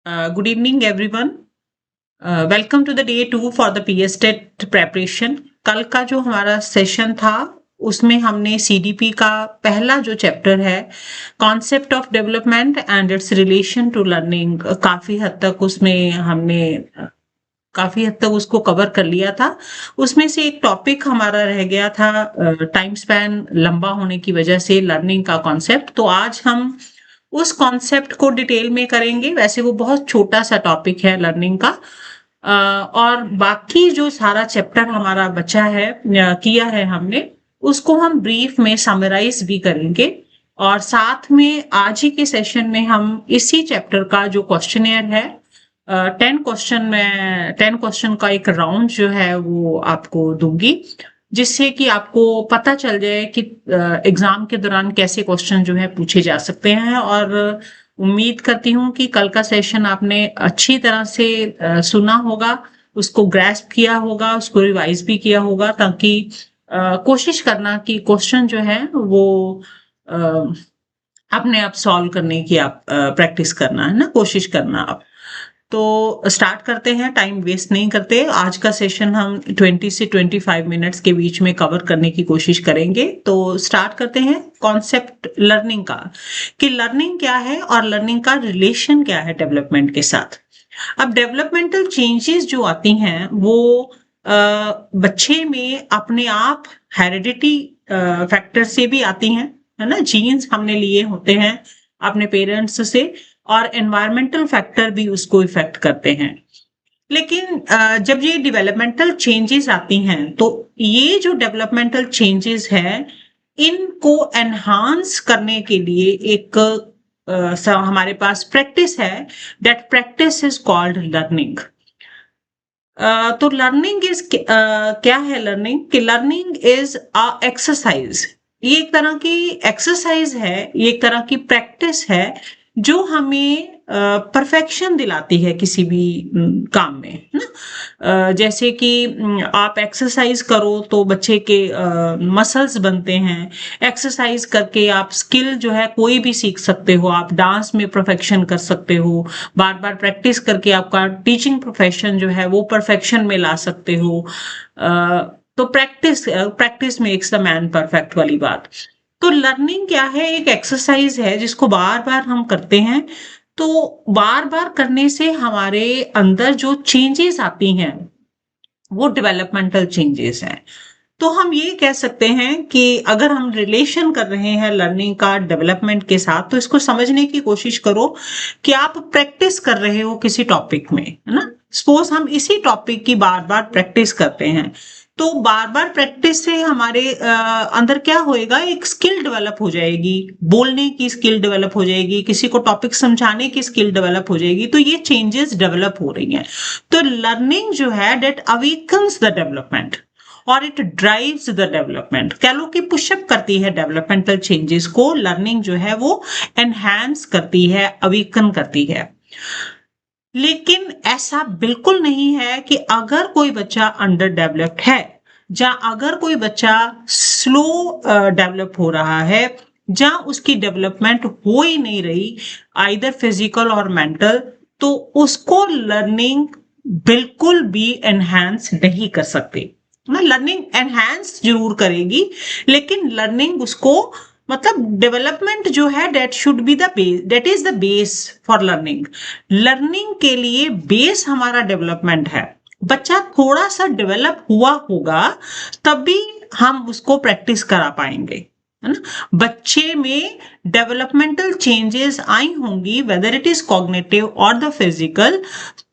Good evening, everyone. Welcome to the day 2 for the PS TET preparation. कल का जो हमारा सेशन था उसमें हमने सीडीपी का पहला जो चैप्टर है concept of development and its relation to learning काफी हद तक उसको कवर कर लिया था। उसमें से एक टॉपिक हमारा रह गया था टाइम स्पैन लंबा होने की वजह से लर्निंग का कॉन्सेप्ट। तो आज हम उस कॉन्सेप्ट को डिटेल में करेंगे। वैसे वो बहुत छोटा सा टॉपिक है लर्निंग का, और बाकी जो सारा चैप्टर हमारा बचा है किया है हमने, उसको हम ब्रीफ में समराइज भी करेंगे। और साथ में आज ही के सेशन में हम इसी चैप्टर का जो क्वेश्चनियर है 10 क्वेश्चन का एक राउंड जो है वो आपको दूंगी, जिससे कि आपको पता चल जाए कि एग्जाम के दौरान कैसे क्वेश्चन जो है पूछे जा सकते हैं। और उम्मीद करती हूँ कि कल का सेशन आपने अच्छी तरह से सुना होगा, उसको ग्रैस्प किया होगा, उसको रिवाइज भी किया होगा, ताकि कोशिश करना कि क्वेश्चन जो है वो अपने आप सॉल्व करने की आप प्रैक्टिस करना है ना, कोशिश करना आप। तो स्टार्ट करते हैं, टाइम वेस्ट नहीं करते। आज का सेशन हम 20 से 25 मिनट्स के बीच में कवर करने की कोशिश करेंगे। तो स्टार्ट करते हैं कॉन्सेप्ट लर्निंग का, कि लर्निंग क्या है और लर्निंग का रिलेशन क्या है डेवलपमेंट के साथ। अब डेवलपमेंटल चेंजेस जो आती हैं वो बच्चे में अपने आप हेरिडिटी फैक्टर से भी आती हैं, है ना। जीन्स हमने लिए होते हैं अपने पेरेंट्स से, और एनवायरमेंटल फैक्टर भी उसको इफेक्ट करते हैं। लेकिन जब ये डेवलपमेंटल चेंजेस आती हैं तो ये जो डेवलपमेंटल चेंजेस है इनको एनहांस करने के लिए एक हमारे पास प्रैक्टिस है। That practice is called learning. तो लर्निंग इज क्या है लर्निंग? कि लर्निंग इज अ एक्सरसाइज। ये एक तरह की एक्सरसाइज है, ये एक तरह की प्रैक्टिस है जो हमें परफेक्शन दिलाती है किसी भी काम में, है ना। जैसे कि आप एक्सरसाइज करो तो बच्चे के मसल्स बनते हैं। एक्सरसाइज करके आप स्किल जो है कोई भी सीख सकते हो। आप डांस में परफेक्शन कर सकते हो, बार बार प्रैक्टिस करके आपका टीचिंग प्रोफेशन जो है वो परफेक्शन में ला सकते हो। तो practice makes the man perfect वाली बात। तो लर्निंग क्या है? एक एक्सरसाइज है जिसको बार बार हम करते हैं। तो बार बार करने से हमारे अंदर जो चेंजेस आती हैं वो डेवलपमेंटल चेंजेस हैं। तो हम ये कह सकते हैं कि अगर हम रिलेशन कर रहे हैं लर्निंग का डेवलपमेंट के साथ, तो इसको समझने की कोशिश करो कि आप प्रैक्टिस कर रहे हो किसी टॉपिक में, है ना। सपोज हम इसी टॉपिक की बार बार प्रैक्टिस करते हैं, तो बार बार प्रैक्टिस से हमारे अंदर क्या होएगा? एक स्किल डेवलप हो जाएगी, बोलने की स्किल डेवलप हो जाएगी, किसी को टॉपिक समझाने की स्किल डेवलप हो जाएगी। तो ये चेंजेस डेवलप हो रही हैं। तो लर्निंग जो है दैट अवेकन्स द डेवलपमेंट और इट ड्राइव्स द डेवलपमेंट। कह लो कि पुशअप करती है डेवलपमेंटल चेंजेस को। लर्निंग जो है वो एनहांस करती है, अवेकन करती है। लेकिन ऐसा बिल्कुल नहीं है कि अगर कोई बच्चा अंडर डेवलप्ड है, या अगर कोई बच्चा स्लो डेवलप हो रहा है, या उसकी डेवलपमेंट हो ही नहीं रही आइदर फिजिकल और मेंटल, तो उसको लर्निंग बिल्कुल भी एनहांस नहीं कर सकती। लर्निंग एनहांस जरूर करेगी, लेकिन लर्निंग उसको मतलब डेवलपमेंट जो है that should be the base, that is the base for learning. Learning के लिए बेस हमारा डेवलपमेंट है। बच्चा थोड़ा सा डेवलप हुआ होगा तभी हम उसको प्रैक्टिस करा पाएंगे, है ना। बच्चे में डेवलपमेंटल चेंजेस आई होंगी, वेदर इट इज कॉग्निटिव और द फिजिकल।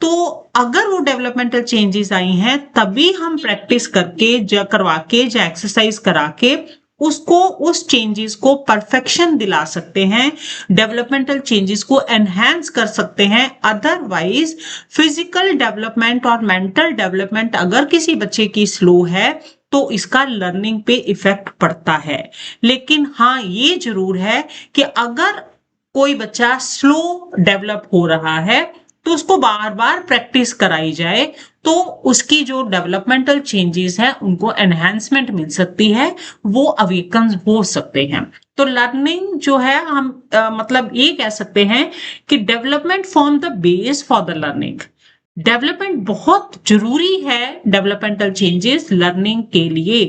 तो अगर वो डेवलपमेंटल चेंजेस आई हैं तभी हम प्रैक्टिस करके करवा के या एक्सरसाइज करा के उसको उस चेंजेस को परफेक्शन दिला सकते हैं, डेवलपमेंटल चेंजेस को एनहांस कर सकते हैं। अदरवाइज फिजिकल डेवलपमेंट और मेंटल डेवलपमेंट अगर किसी बच्चे की स्लो है तो इसका लर्निंग पे इफेक्ट पड़ता है। लेकिन हाँ, ये जरूर है कि अगर कोई बच्चा स्लो डेवलप हो रहा है तो उसको बार बार प्रैक्टिस कराई जाए तो उसकी जो डेवलपमेंटल चेंजेस है उनको एनहेंसमेंट मिल सकती है, वो अवेकन हो सकते हैं। तो लर्निंग जो है हम मतलब ये कह सकते हैं कि development form the base for the learning. Development बहुत जरूरी है, डेवलपमेंटल चेंजेस लर्निंग के लिए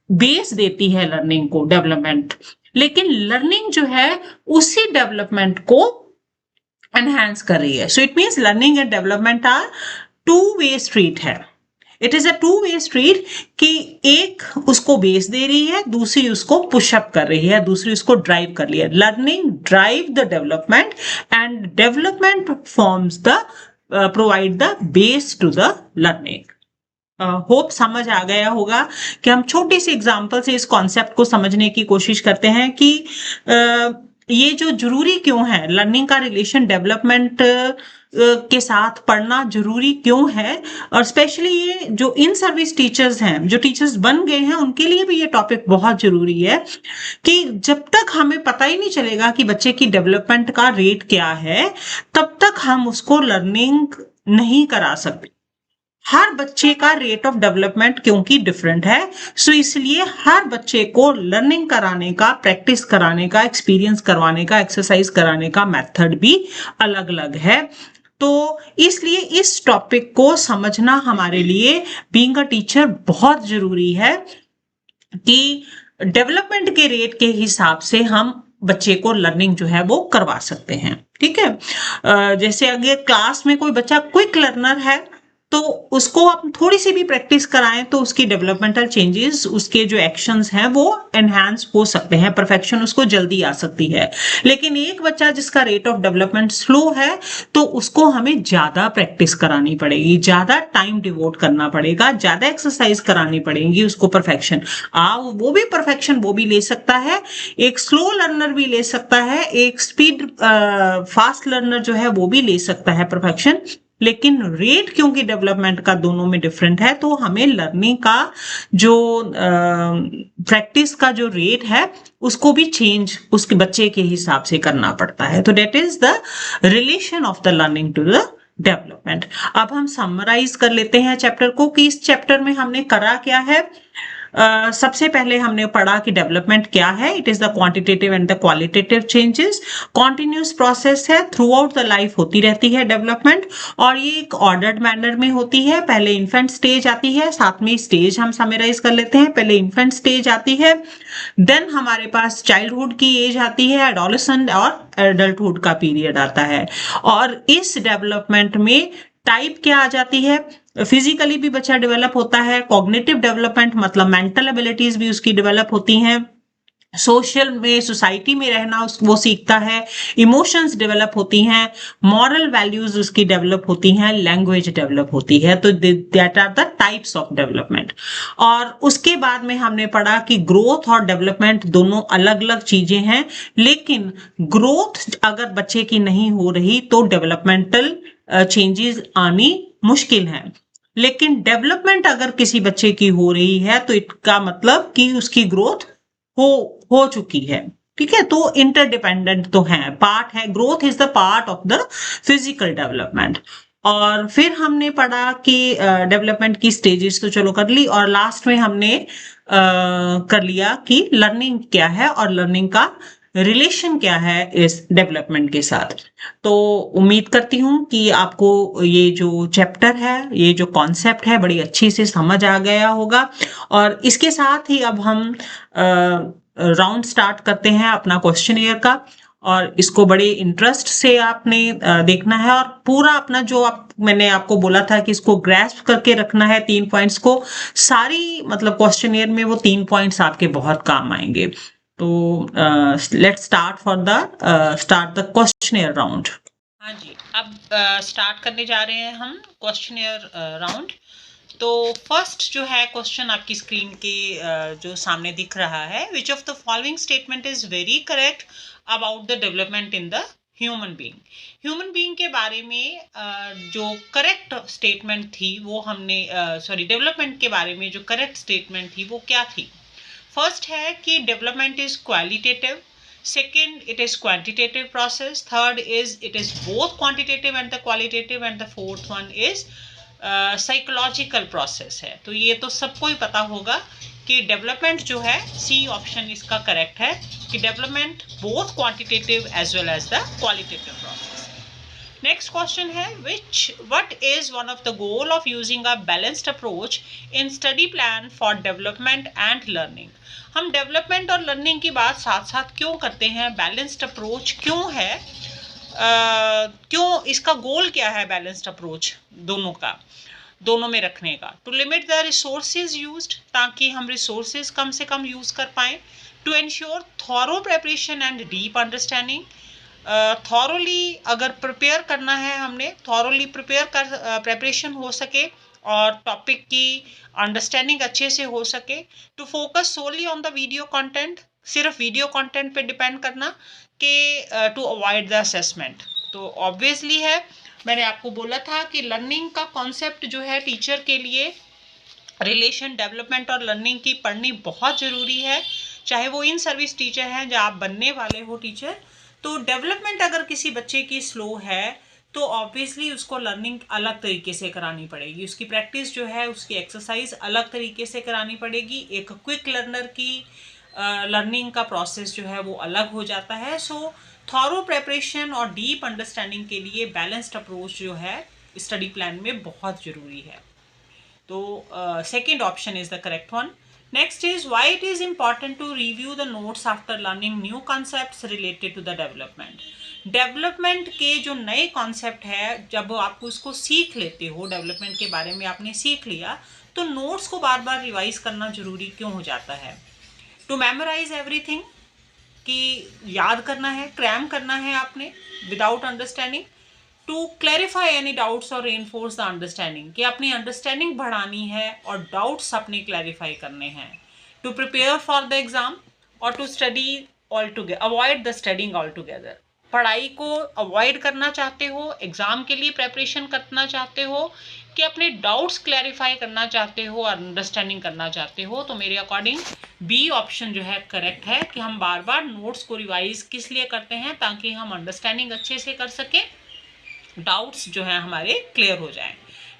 बेस देती है लर्निंग को डेवलपमेंट, लेकिन लर्निंग जो है उसी डेवलपमेंट को एनहांस कर रही है। So it means learning and development are two way street है। It is a two way street कि एक उसको बेस दे रही है, दूसरी उसको पुशअप कर रही है, दूसरी उसको ड्राइव कर रही है। Learning drive the development and development forms the provide the base to the learning. Hope समझ आ गया होगा कि हम छोटी सी एग्जांपल से इस कॉन्सेप्ट को समझने की कोशिश करते हैं कि ये जो जरूरी क्यों है, लर्निंग का रिलेशन डेवलपमेंट के साथ पढ़ना जरूरी क्यों है। और स्पेशली ये जो इन सर्विस टीचर्स हैं, जो टीचर्स बन गए हैं, उनके लिए भी ये टॉपिक बहुत जरूरी है कि जब तक हमें पता ही नहीं चलेगा कि बच्चे की डेवलपमेंट का रेट क्या है, तब तक हम उसको लर्निंग नहीं करा सकते। हर बच्चे का रेट ऑफ डेवलपमेंट क्योंकि डिफरेंट है, सो इसलिए हर बच्चे को लर्निंग कराने का, प्रैक्टिस कराने का, एक्सपीरियंस करवाने का, एक्सरसाइज कराने का मेथड भी अलग अलग है। तो इसलिए इस टॉपिक को समझना हमारे लिए बीइंग अ टीचर बहुत जरूरी है कि डेवलपमेंट के रेट के हिसाब से हम बच्चे को लर्निंग जो है वो करवा सकते हैं। ठीक है, जैसे अगर क्लास में कोई बच्चा क्विक लर्नर है तो उसको आप थोड़ी सी भी प्रैक्टिस कराएं तो उसकी डेवलपमेंटल चेंजेस, उसके जो एक्शंस हैं वो एनहांस हो सकते हैं, परफेक्शन उसको जल्दी आ सकती है। लेकिन एक बच्चा जिसका रेट ऑफ डेवलपमेंट स्लो है तो उसको हमें ज्यादा प्रैक्टिस करानी पड़ेगी, ज्यादा टाइम डिवोट करना पड़ेगा, ज्यादा एक्सरसाइज करानी पड़ेगी उसको परफेक्शन। वो भी परफेक्शन वो भी ले सकता है, एक स्लो लर्नर भी ले सकता है, एक स्पीड फास्ट लर्नर जो है वो भी ले सकता है परफेक्शन। लेकिन रेट क्योंकि डेवलपमेंट का दोनों में डिफरेंट है, तो हमें लर्निंग का जो प्रैक्टिस का जो रेट है उसको भी चेंज उसके बच्चे के हिसाब से करना पड़ता है। तो that is the relation of the learning to the development. अब हम समराइज कर लेते हैं चैप्टर को कि इस चैप्टर में हमने करा क्या है। सबसे पहले हमने पढ़ा कि डेवलपमेंट क्या है। It is the quantitative and the qualitative changes, continuous process है, थ्रू आउट द लाइफ होती रहती है डेवलपमेंट, और ये एक ऑर्डर्ड मैनर में होती है। पहले इन्फेंट स्टेज आती है, साथ में स्टेज हम समराइज कर लेते हैं। पहले इन्फेंट स्टेज आती है, देन हमारे पास चाइल्डहुड की एज आती है, एडोलेसेंट और एडल्टहुड का पीरियड आता है। और इस डेवलपमेंट में टाइप क्या आ जाती है, फिजिकली भी बच्चा डेवलप होता है, कॉग्निटिव डेवलपमेंट मतलब मेंटल एबिलिटीज भी उसकी डेवलप होती हैं, सोशल में सोसाइटी में रहना वो सीखता है, इमोशंस डेवलप होती हैं, मॉरल वैल्यूज उसकी डेवलप होती हैं, लैंग्वेज डेवलप होती है। तो that are the types of development. और उसके बाद में हमने पढ़ा कि ग्रोथ और डेवलपमेंट दोनों अलग अलग चीजें हैं, लेकिन ग्रोथ अगर बच्चे की नहीं हो रही तो डेवलपमेंटल चेंजेस आनी मुश्किल है। लेकिन डेवलपमेंट अगर किसी बच्चे की हो रही है तो इसका मतलब कि उसकी ग्रोथ हो चुकी है। ठीक है, तो इंटरडिपेंडेंट तो है, पार्ट है, growth is the part of the physical development. और फिर हमने पढ़ा कि डेवलपमेंट की स्टेजेस तो चलो कर ली, और लास्ट में हमने कर लिया कि लर्निंग क्या है और लर्निंग का रिलेशन क्या है इस डेवलपमेंट के साथ। तो उम्मीद करती हूँ कि आपको ये जो चैप्टर है, ये जो कॉन्सेप्ट है, बड़ी अच्छी से समझ आ गया होगा। और इसके साथ ही अब हम राउंड स्टार्ट करते हैं अपना क्वेश्चनियर का, और इसको बड़े इंटरेस्ट से आपने देखना है, और पूरा अपना जो मैंने आपको बोला था कि इसको ग्रैस्प करके रखना है 3 पॉइंट्स को, सारी मतलब क्वेश्चनियर में वो 3 पॉइंट्स आपके बहुत काम आएंगे। तो let's start the questionnaire round. हाँ जी, अब स्टार्ट करने जा रहे हैं हम क्वेश्चनियर राउंड। तो फर्स्ट जो है क्वेश्चन आपकी स्क्रीन के जो सामने दिख रहा है, विच of the following statement is very correct about the development in the human being. Human being के बारे में जो करेक्ट स्टेटमेंट थी वो हमने डेवलपमेंट के बारे में जो करेक्ट स्टेटमेंट थी वो क्या थी। फर्स्ट है कि development is qualitative, Second, it is quantitative process. Third is it is both quantitative and the qualitative, and the fourth one is psychological process है। तो ये तो सबको ही पता होगा कि डेवलपमेंट जो है, सी ऑप्शन इसका करेक्ट है कि development both quantitative as well as the qualitative process. Next question है what is one of the goal of using a balanced approach in study plan for development and learning. हम development और learning की बात साथ साथ क्यों करते हैं, बैलेंस्ड अप्रोच क्यों है, क्यों, इसका गोल क्या है बैलेंस्ड अप्रोच दोनों में रखने का? To limit the resources used, ताकि हम रिसोर्सेज कम से कम यूज कर पाएं। To ensure thorough preparation and deep understanding, thoroughly अगर प्रिपेयर करना है, हमने थॉरोली प्रिपरेशन हो सके और टॉपिक की अंडरस्टैंडिंग अच्छे से हो सके। To focus solely on the video content, सिर्फ वीडियो कंटेंट पे डिपेंड करना कि टू अवॉइड द असेसमेंट। तो ऑब्वियसली है, मैंने आपको बोला था कि लर्निंग का कॉन्सेप्ट जो है टीचर के लिए रिलेशन डेवलपमेंट और लर्निंग की पढ़नी बहुत ज़रूरी है, चाहे वो इन सर्विस टीचर हैं या आप बनने वाले हो टीचर। तो डेवलपमेंट अगर किसी बच्चे की स्लो है तो ऑब्वियसली उसको लर्निंग अलग तरीके से करानी पड़ेगी, उसकी प्रैक्टिस जो है, उसकी एक्सरसाइज अलग तरीके से करानी पड़ेगी। एक क्विक लर्नर की लर्निंग का प्रोसेस जो है वो अलग हो जाता है। सो थॉरो प्रेपरेशन और डीप अंडरस्टैंडिंग के लिए बैलेंस्ड अप्रोच जो है स्टडी प्लान में बहुत ज़रूरी है। तो second option is the correct one. Next is why it is important to review the notes after learning new concepts related to the development. Development के जो नए कॉन्सेप्ट है, जब आप उसको सीख लेते हो, डेवलपमेंट के बारे में आपने सीख लिया, तो नोट्स को बार बार रिवाइज करना जरूरी क्यों हो जाता है? टू मेमोराइज एवरीथिंग, कि याद करना है, क्रैम करना है आपने without understanding. To clarify any doubts और रेनफोर्स द अंडरस्टैंडिंग, कि अपनी अंडरस्टैंडिंग बढ़ानी है और डाउट्स अपने क्लैरिफाई करने हैं। To prepare for the exam और to study all together, avoid the studying all together. पढ़ाई को अवॉइड करना चाहते हो, एग्जाम के लिए प्रेपरेशन करना चाहते हो, कि अपने डाउट्स क्लैरिफाई करना चाहते हो और अंडरस्टैंडिंग करना चाहते हो? तो मेरे अकॉर्डिंग बी ऑप्शन जो है करेक्ट है कि हम बार बार नोट्स को रिवाइज किस लिए करते हैं, ताकि हम अंडरस्टैंडिंग अच्छे से कर सकें, डाउट्स जो है हमारे क्लियर हो जाएं।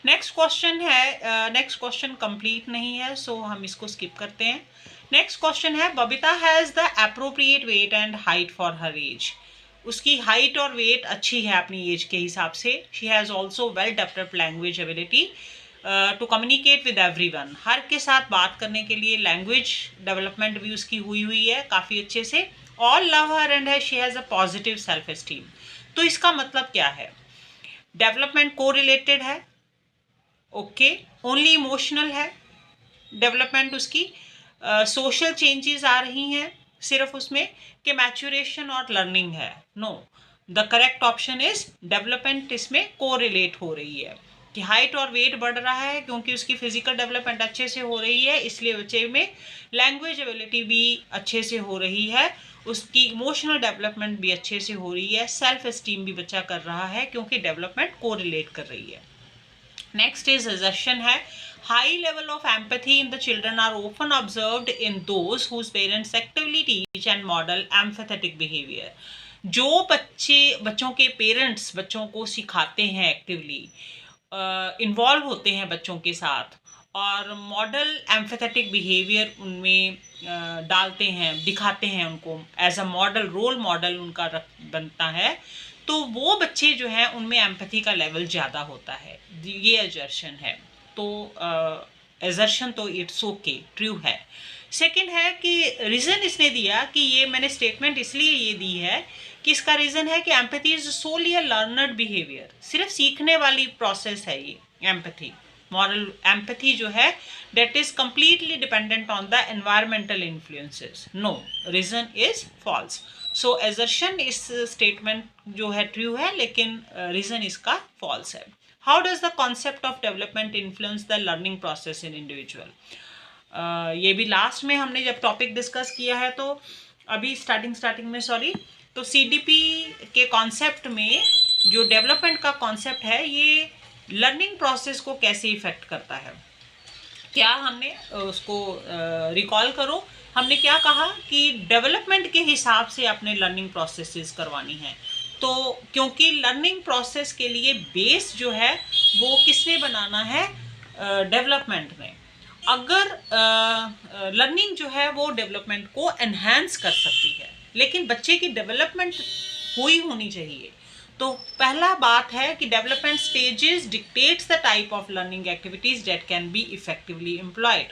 नेक्स्ट क्वेश्चन है, नेक्स्ट क्वेश्चन कंप्लीट नहीं है, सो हम इसको स्किप करते हैं। नेक्स्ट क्वेश्चन है Babita has the appropriate weight and height for her age. उसकी हाइट और वेट अच्छी है अपनी एज के हिसाब से। She has also well developed language ability to communicate with everyone, हर के साथ बात करने के लिए लैंग्वेज डेवलपमेंट भी उसकी हुई है काफ़ी अच्छे से। All love her and she has a positive self esteem. तो इसका मतलब क्या है? डेवलपमेंट को रिलेटेड है, ओके, ओनली इमोशनल है डेवलपमेंट उसकी, सोशल चेंजेस आ रही हैं सिर्फ उसमें, कि मैच्योरेशन और लर्निंग है? No, the correct option is development इसमें को रिलेट हो रही है, कि हाइट और वेट बढ़ रहा है क्योंकि उसकी फिजिकल डेवलपमेंट अच्छे से हो रही है, इसलिए बच्चे में लैंग्वेज एबिलिटी भी अच्छे से हो रही है, उसकी इमोशनल डेवलपमेंट भी अच्छे से हो रही है, सेल्फ एस्टीम भी बच्चा कर रहा है क्योंकि डेवलपमेंट को रिलेट कर रही है। नेक्स्ट इज असर्शन है high level of empathy in the children are often observed in those whose parents actively teach and model empathetic behavior। जो बच्चों के पेरेंट्स बच्चों को सिखाते हैं, एक्टिवली इन्वॉल्व होते हैं बच्चों के साथ और मॉडल एम्फेथेटिक बिहेवियर उनमें डालते हैं, दिखाते हैं उनको as a model, role model उनका बनता है, तो वो बच्चे जो हैं उनमें एम्पैथी का लेवल ज़्यादा होता है। ये असर्शन है। तो असर्शन तो इट्स ओके, ट्रू है। सेकंड है कि रीज़न इसने दिया कि ये मैंने स्टेटमेंट इसलिए ये दी है कि इसका रीज़न है कि empathy is solely a learned behaviour, सिर्फ सीखने वाली प्रोसेस है ये एम्पैथी। मॉरल एम्पैथी जो है that is completely dependent on the environmental influences। No, reason is false। so assertion इस statement जो है true है, लेकिन reason इसका false है। how does the concept of development influence the learning process in individual? ये भी लास्ट में हमने जब टॉपिक डिस्कस किया है, तो अभी स्टार्टिंग में सॉरी, तो CDP के कॉन्सेप्ट में जो डेवलपमेंट का कॉन्सेप्ट है ये लर्निंग प्रोसेस को कैसे इफेक्ट करता है, क्या हमने उसको रिकॉल करो हमने क्या कहा कि डेवलपमेंट के हिसाब से अपने लर्निंग प्रोसेसेस करवानी है। तो क्योंकि लर्निंग प्रोसेस के लिए बेस जो है वो किसने बनाना है, डेवलपमेंट ने। अगर लर्निंग जो है वो डेवलपमेंट को एनहांस कर सकती है, लेकिन बच्चे की डेवलपमेंट हुई होनी चाहिए। तो पहला बात है कि development stages dictates the type of learning activities that can be effectively employed.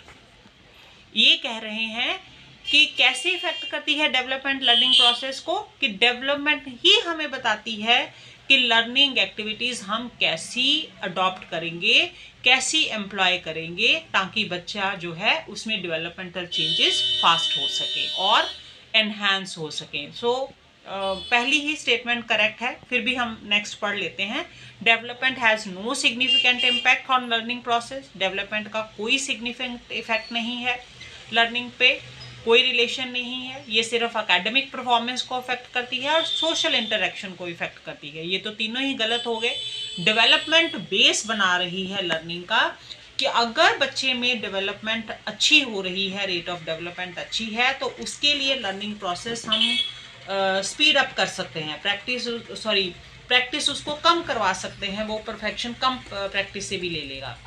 ये कह रहे हैं कि कैसे इफेक्ट करती है डेवलपमेंट लर्निंग प्रोसेस को, कि डेवलपमेंट ही हमें बताती है कि लर्निंग एक्टिविटीज़ हम कैसी अडॉप्ट करेंगे, कैसी एम्प्लॉय करेंगे, ताकि बच्चा जो है उसमें डेवलपमेंटल चेंजेस फास्ट हो सके और एनहांस हो सके। सो पहली ही स्टेटमेंट करेक्ट है। फिर भी हम नेक्स्ट पढ़ लेते हैं। Development has no significant impact on learning process. Development का कोई सिग्निफिकेंट इफेक्ट नहीं है लर्निंग पे, कोई रिलेशन नहीं है। ये सिर्फ एकेडमिक परफॉर्मेंस को अफेक्ट करती है और सोशल इंटरेक्शन को इफेक्ट करती है। ये तो तीनों ही गलत हो गए। डेवलपमेंट बेस बना रही है लर्निंग का, कि अगर बच्चे में डेवलपमेंट अच्छी हो रही है, रेट ऑफ डेवलपमेंट अच्छी है, तो उसके लिए लर्निंग प्रोसेस हम स्पीड अप कर सकते हैं। प्रैक्टिस उसको कम करवा सकते हैं, वो परफेक्शन कम प्रैक्टिस से भी ले लेगा।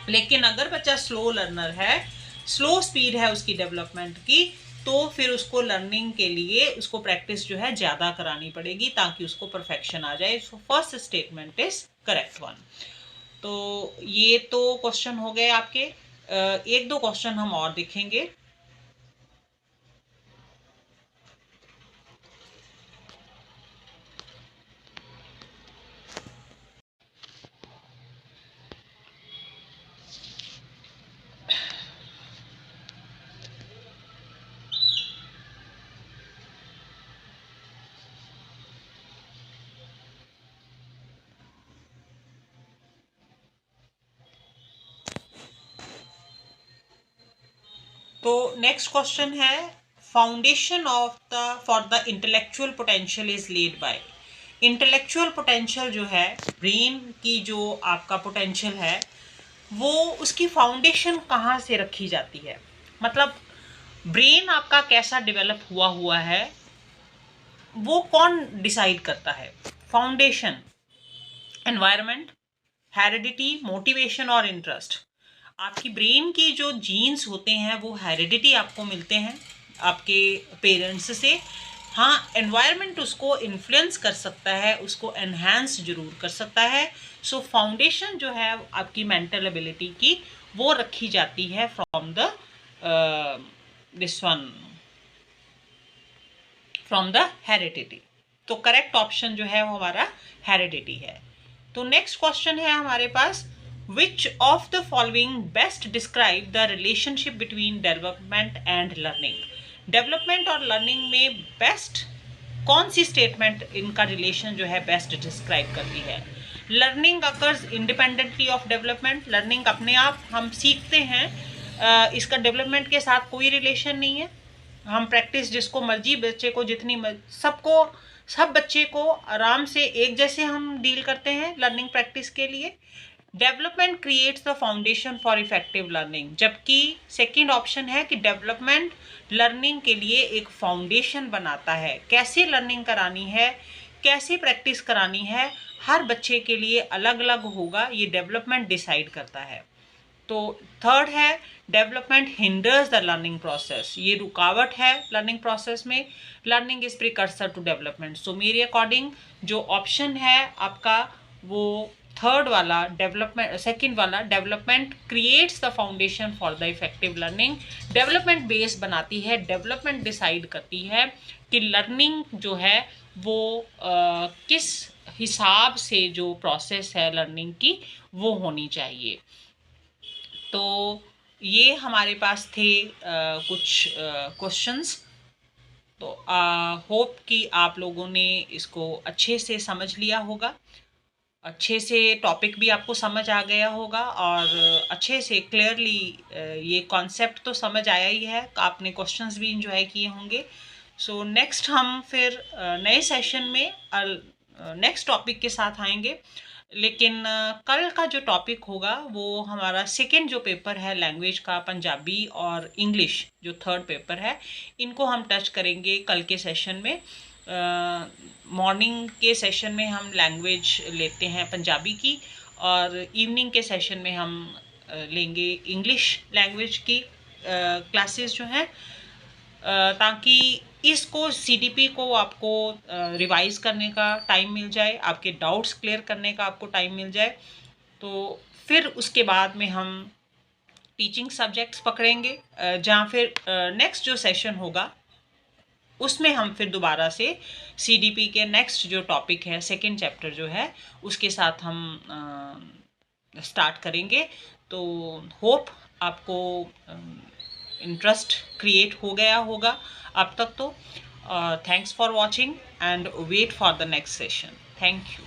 लेकिन अगर बच्चा स्लो लर्नर है, स्लो स्पीड है उसकी डेवलपमेंट की, तो फिर उसको लर्निंग के लिए उसको प्रैक्टिस जो है ज़्यादा करानी पड़ेगी ताकि उसको परफेक्शन आ जाए। So first statement is correct one. तो ये तो क्वेश्चन हो गए आपके। एक दो क्वेश्चन हम और देखेंगे। तो नेक्स्ट क्वेश्चन है, foundation of the for the intellectual potential is led by. Intellectual potential जो है, ब्रेन की जो आपका पोटेंशियल है, वो उसकी फाउंडेशन कहाँ से रखी जाती है। मतलब ब्रेन आपका कैसा डेवलप हुआ है, वो कौन डिसाइड करता है। फाउंडेशन, एनवायरनमेंट, हेरिडिटी, मोटिवेशन और इंटरेस्ट। आपकी ब्रेन की जो जीन्स होते हैं वो हेरिडिटी आपको मिलते हैं आपके पेरेंट्स से। हाँ, एनवायरनमेंट उसको इन्फ्लुएंस कर सकता है, उसको एनहांस जरूर कर सकता है। सो फाउंडेशन जो है आपकी मेंटल एबिलिटी की, वो रखी जाती है from the this one, from the heredity. तो करेक्ट ऑप्शन जो है वो हमारा हेरिडिटी है। तो नेक्स्ट क्वेश्चन है हमारे पास, which of the following best describe the relationship between development and learning. Development और लर्निंग में बेस्ट कौन सी स्टेटमेंट इनका रिलेशन जो है बेस्ट डिस्क्राइब करती है। Learning occurs independently of development. Learning अपने आप हम सीखते हैं, इसका डेवलपमेंट के साथ कोई रिलेशन नहीं है। हम प्रैक्टिस जिसको मर्जी बच्चे को जितनी सब बच्चे को आराम से एक जैसे हम डील करते हैं लर्निंग प्रैक्टिस के लिए। Development creates the foundation for effective learning, जबकि सेकंड ऑप्शन है कि डेवलपमेंट लर्निंग के लिए एक फाउंडेशन बनाता है। कैसे लर्निंग करानी है, कैसे प्रैक्टिस करानी है, हर बच्चे के लिए अलग अलग होगा, ये डेवलपमेंट डिसाइड करता है। तो थर्ड है, development hinders the learning process. ये रुकावट है लर्निंग प्रोसेस में। Learning is precursor to development. So मेरे अकॉर्डिंग जो ऑप्शन है आपका वो थर्ड वाला, डेवलपमेंट, सेकंड वाला, development creates the foundation for the effective learning. Development base बनाती है, डेवलपमेंट डिसाइड करती है कि लर्निंग जो है वो किस हिसाब से जो प्रोसेस है लर्निंग की वो होनी चाहिए। तो ये हमारे पास थे कुछ क्वेश्चंस। तो होप कि आप लोगों ने इसको अच्छे से समझ लिया होगा, अच्छे से टॉपिक भी आपको समझ आ गया होगा, और अच्छे से क्लियरली ये कॉन्सेप्ट तो समझ आया ही है। आपने क्वेश्चंस भी इंजॉय किए होंगे। सो नेक्स्ट हम फिर नए सेशन में नेक्स्ट टॉपिक के साथ आएंगे। लेकिन कल का जो टॉपिक होगा वो हमारा सेकेंड जो पेपर है लैंग्वेज का, पंजाबी और इंग्लिश जो थर्ड पेपर है, इनको हम टच करेंगे कल के सेशन में। मॉर्निंग के सेशन में हम लैंग्वेज लेते हैं पंजाबी की, और इवनिंग के सेशन में हम लेंगे इंग्लिश लैंग्वेज की क्लासेस जो हैं, ताकि इसको सीडीपी को आपको रिवाइज करने का टाइम मिल जाए, आपके डाउट्स क्लियर करने का आपको टाइम मिल जाए। तो फिर उसके बाद में हम टीचिंग सब्जेक्ट्स पकड़ेंगे, जहाँ फिर नेक्स्ट जो सेशन होगा उसमें हम फिर दोबारा से सीडीपी के नेक्स्ट जो टॉपिक है सेकंड चैप्टर जो है उसके साथ हम स्टार्ट करेंगे। तो होप आपको इंटरेस्ट क्रिएट हो गया होगा अब तक। तो thanks for watching and wait for the next session. Thank you.